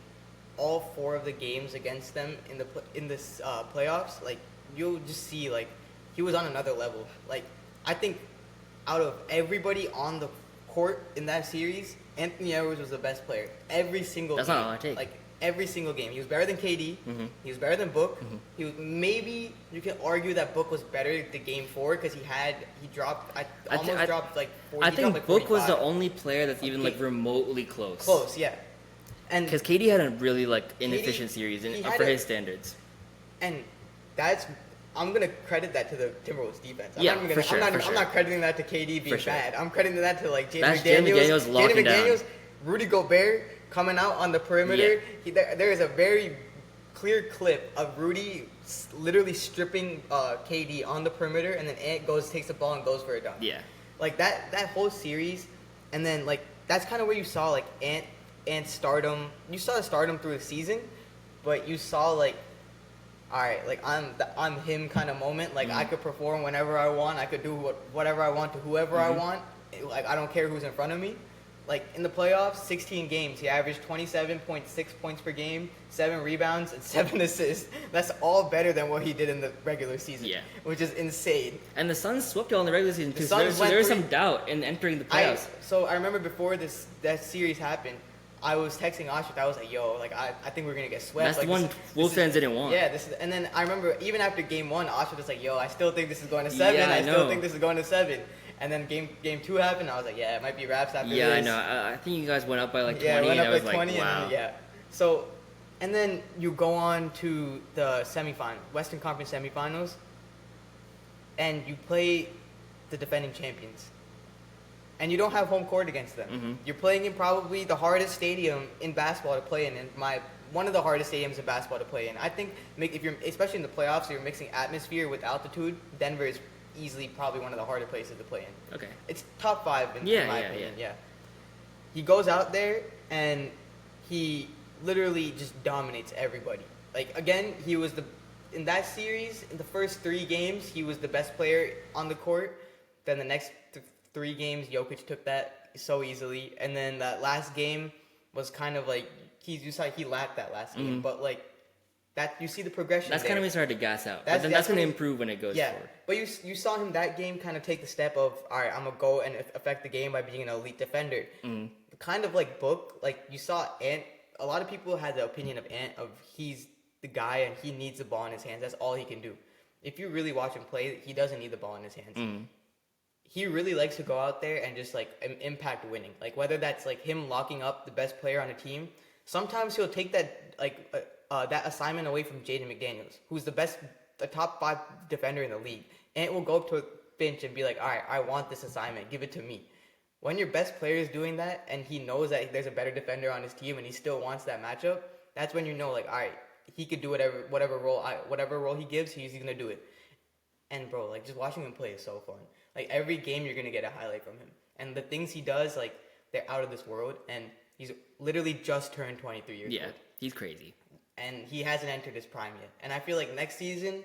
all 4 of the games against them in this playoffs, like you'll just see like he was on another level. Like I think out of everybody on the court in that series, Anthony Edwards was the best player every single game. That's not all I take. Like every single game, he was better than KD. Mm-hmm. He was better than Book. Mm-hmm. He was, maybe you can argue that Book was better the game 4 because he dropped. Dropped like 40. I think like Book 45. was the only player that's even like remotely close. Close, yeah. And because KD had a really like inefficient series for his standards. And that's. I'm gonna credit that to the Timberwolves defense. I'm not crediting that to KD being bad. I'm crediting that to like Jaden McDaniels, Rudy Gobert coming out on the perimeter. Yeah. There is a very clear clip of Rudy literally stripping KD on the perimeter, and then Ant takes the ball and goes for a dunk. Yeah, like that whole series, and then like that's kind of where you saw like Ant stardom. You saw the stardom through the season, but you saw like. All right, like I'm him kind of moment. Like I could perform whenever I want. I could do whatever I want to whoever I want. Like I don't care who's in front of me. Like in the playoffs, 16 games, he averaged 27.6 points per game, 7 rebounds, and 7 assists. That's all better than what he did in the regular season. Yeah, which is insane. And the Suns swept y'all in the regular season too. So there was some doubt in entering the playoffs. So I remember before that series happened. I was texting Aashrith. I was like, "Yo, like I think we're gonna get swept." That's like, the one Wolves fans didn't want. Yeah, and then I remember even after game 1, Aashrith was like, "Yo, I still think this is going to 7. I still think this is going to 7." And then game 2 happened. I was like, "Yeah, it might be wraps after this." Yeah, I know. I think you guys went up by like 20. Yeah, went up and I was by 20. Like, wow. And then, So, and then you go on to the semifinal, Western Conference semifinals, and you play the defending champions. And you don't have home court against them. Mm-hmm. You're playing in probably the hardest stadium in basketball to play in, one of the hardest stadiums in basketball to play in. I think if you're, especially in the playoffs, you're mixing atmosphere with altitude. Denver is easily probably one of the harder places to play in. Okay. It's top 5 in my opinion. Yeah. He goes out there and he literally just dominates everybody. Like again, he was in that series, in the first 3 games, he was the best player on the court. Then the next 3 games, Jokic took that so easily, and then that last game was kind of like he lacked that last game, but like that you see the progression. That's kind of when he started to gas out. That's going to improve when it goes forward. But you saw him that game kind of take the step of all right, I'm gonna go and affect the game by being an elite defender. Kind of like Book, like you saw Ant. A lot of people had the opinion of Ant of he's the guy and he needs the ball in his hands. That's all he can do. If you really watch him play, he doesn't need the ball in his hands. He really likes to go out there and just like impact winning. Like whether that's like him locking up the best player on a team. Sometimes he'll take that that assignment away from Jaden McDaniels, who's the top 5 defender in the league. And it will go up to Finch and be like, all right, I want this assignment. Give it to me. When your best player is doing that and he knows that there's a better defender on his team and he still wants that matchup, that's when you know like, all right, he could do whatever role he gives, he's gonna do it. And bro, like just watching him play is so fun. Like every game you're gonna get a highlight from him. And the things he does, like they're out of this world. And he's literally just turned 23 years old. Yeah, he's crazy. And he hasn't entered his prime yet. And I feel like next season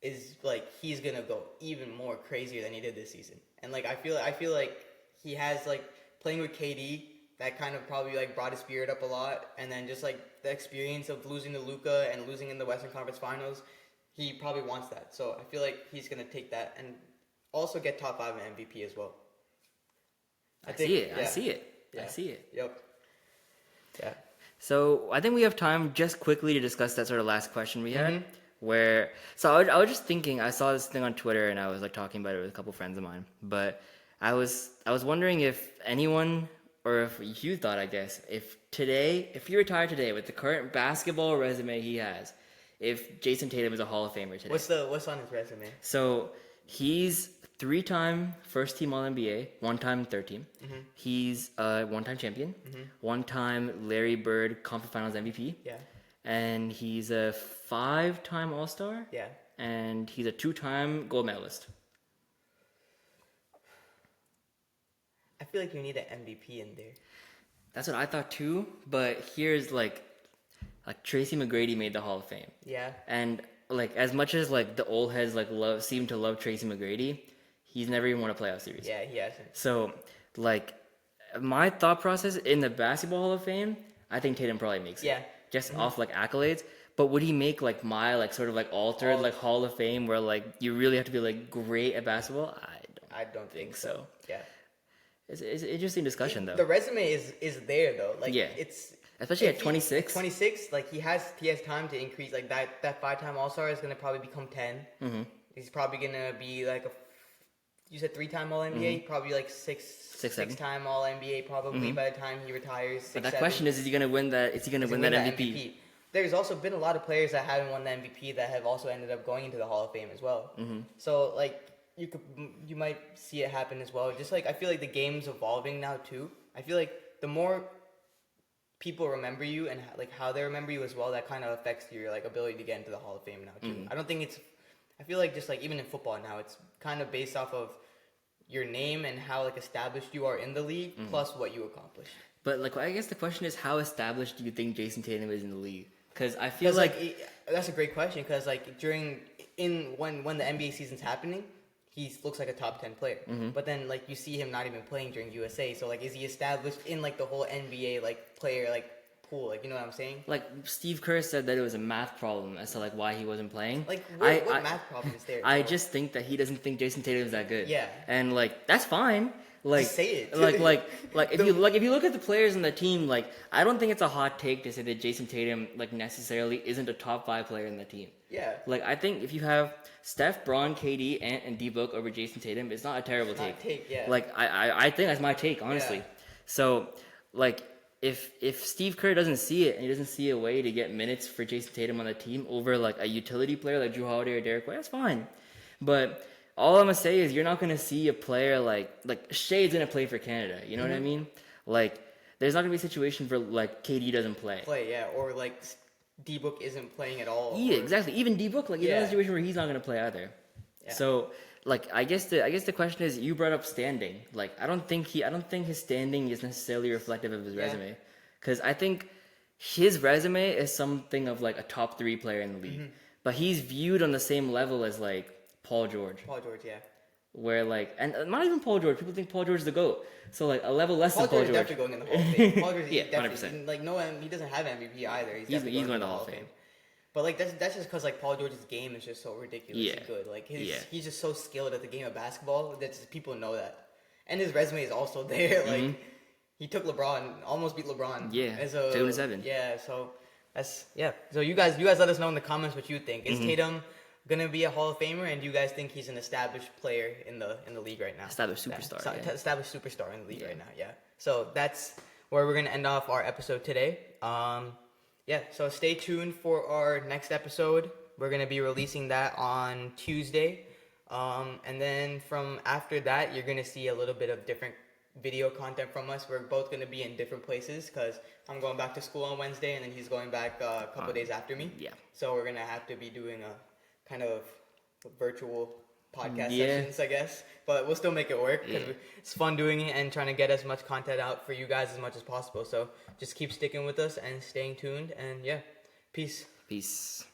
is like he's gonna go even more crazier than he did this season. And like I feel like he has like playing with KD that kind of probably like brought his spirit up a lot. And then just like the experience of losing to Luka and losing in the Western Conference Finals, he probably wants that. So I feel like he's gonna take that and also get top 5 in MVP as well. I see it. Yeah. I see it. Yep. Yeah. So I think we have time just quickly to discuss that sort of last question we had. Mm-hmm. I was just thinking, I saw this thing on Twitter and I was like talking about it with a couple friends of mine. But I was wondering if anyone, or if you thought, I guess, if you retire today with the current basketball resume he has, if Jason Tatum is a Hall of Famer today. What's on his resume? So he's 3-time first team All NBA, 1-time third team. Mm-hmm. He's a 1-time champion, 1-time Larry Bird Conference Finals MVP. Yeah. And he's a 5-time All Star. Yeah. And he's a 2-time gold medalist. I feel like you need an MVP in there. That's what I thought too. But here's like Tracy McGrady made the Hall of Fame. Yeah. And like as much as like the old heads like seem to love Tracy McGrady, he's never even won a playoff series. Yeah, he hasn't. So like my thought process in the Basketball Hall of Fame, I think Tatum probably makes it. Yeah. Just off like accolades. But would he make like my like sort of like altered like Hall of Fame where like you really have to be like great at basketball? I don't think so. Yeah. It's an interesting discussion though. The resume is there though. Like it's especially at 26. 26, like he has time to increase. Like that 5-time All-Star is gonna probably become 10. Mm-hmm. He's probably gonna be like you said 3-time All NBA, probably like 6-time All NBA probably by the time he retires. But that question is he gonna win that? Is he gonna win that MVP? There's also been a lot of players that haven't won the MVP that have also ended up going into the Hall of Fame as well. Mm-hmm. So like you might see it happen as well. Just like I feel like the game's evolving now too. I feel like the more people remember you and like how they remember you as well, that kind of affects your like ability to get into the Hall of Fame now too. I don't think I feel like just like even in football now, it's kind of based off of your name and how like established you are in the league plus what you accomplish. But like I guess the question is, how established do you think Jason Tatum is in the league? Because I feel like that's a great question. Because like when the NBA season's happening, he looks like a top 10 player. But then like you see him not even playing during USA. So like is he established in like the whole NBA like player like pool? Like you know what I'm saying? Like Steve Kerr said that it was a math problem as to like why he wasn't playing. Like what math problem is there? I just think that he doesn't think Jason Tatum is that good. Yeah. And like that's fine. Like just say it. if you look at the players in the team, like I don't think it's a hot take to say that Jason Tatum like necessarily isn't a top 5 player in the team. Yeah. Like I think if you have Steph, Braun, KD, Ant, and D-Book over Jason Tatum, it's not a terrible take. Yeah. Like I think that's my take, honestly. Yeah. So like if Steve Kerr doesn't see it and he doesn't see a way to get minutes for Jason Tatum on the team over like a utility player like Drew Holiday or Derek White, that's fine. But all I'm gonna say is you're not gonna see a player like Shea's gonna play for Canada. You know what I mean? Like there's not gonna be a situation where like KD doesn't play. Or like D-Book isn't playing at all. Yeah, exactly. Even D-Book, like, in a situation where he's not going to play either. Yeah. So, like, I guess the question is, you brought up standing. Like, I don't think his standing is necessarily reflective of his resume. Because I think his resume is something of, like, a top 3 player in the league. But he's viewed on the same level as, like, Paul George. Yeah. Where, like, and not even Paul George. People think Paul George is the GOAT. So, like, a level less than Paul George. Paul George is definitely going in the Hall of Fame. Paul George is 100%. Like, no, he doesn't have MVP either. He's going to the Hall of Fame. But, like, that's just because, like, Paul George's game is just so ridiculously good. Like, he's just so skilled at the game of basketball that just people know that. And his resume is also there. Like, he took LeBron, almost beat LeBron. Yeah, 2-7. Yeah, so that's, So you guys let us know in the comments what you think. Is Tatum gonna be a Hall of Famer, and do you guys think he's an established player in the league right now? Established superstar. Established superstar in the league right now. Yeah. So that's where we're gonna end off our episode today. So stay tuned for our next episode. We're gonna be releasing that on Tuesday, and then from after that, you're gonna see a little bit of different video content from us. We're both gonna be in different places because I'm going back to school on Wednesday, and then he's going back a couple days after me. Yeah. So we're gonna have to be doing a kind of virtual podcast sessions, I guess. But we'll still make it work because it's fun doing it and trying to get as much content out for you guys as much as possible. So just keep sticking with us and staying tuned. And peace. Peace.